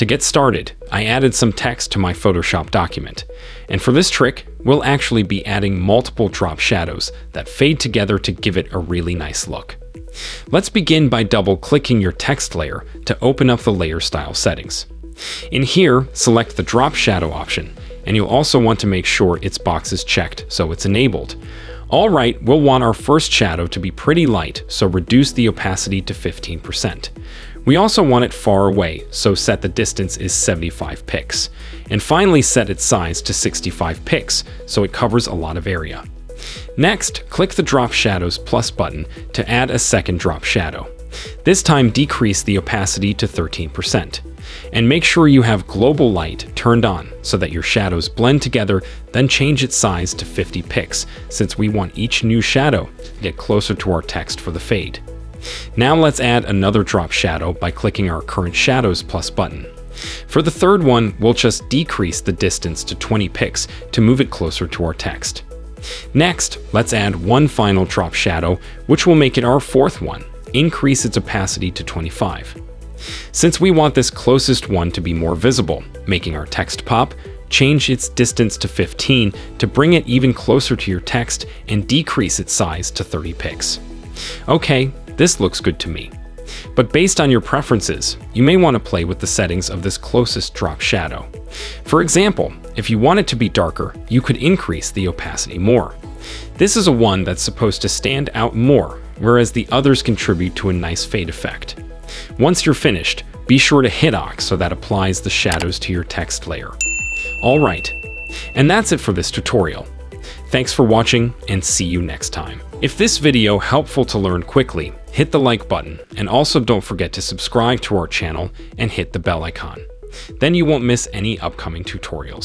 To get started, I added some text to my Photoshop document. And for this trick, we'll actually be adding multiple drop shadows that fade together to give it a really nice look. Let's begin by double-clicking your text layer to open up the layer style settings. In here, select the drop shadow option, and you'll also want to make sure its box is checked so it's enabled. Alright, we'll want our first shadow to be pretty light, so reduce the opacity to 15%. We also want it far away, so set the distance is 75 pix. And finally set its size to 65 pix, so it covers a lot of area. Next, click the Drop Shadows Plus button to add a second drop shadow. This time decrease the opacity to 13%. And make sure you have Global Light turned on so that your shadows blend together, then change its size to 50 pix, since we want each new shadow to get closer to our text for the fade. Now let's add another drop shadow by clicking our Current Shadows Plus button. For the third one, we'll just decrease the distance to 20 pix to move it closer to our text. Next, let's add one final drop shadow, which will make it our fourth one. Increase its opacity to 25. Since we want this closest one to be more visible, making our text pop, change its distance to 15 to bring it even closer to your text and decrease its size to 30 pix. Okay, this looks good to me. But based on your preferences, you may want to play with the settings of this closest drop shadow. For example, if you want it to be darker, you could increase the opacity more. This is a one that's supposed to stand out more, whereas the others contribute to a nice fade effect. Once you're finished, be sure to hit OK so that applies the shadows to your text layer. Alright, and that's it for this tutorial. Thanks for watching, and see you next time. If this video helpful to learn quickly, hit the like button, and also don't forget to subscribe to our channel and hit the bell icon. Then you won't miss any upcoming tutorials.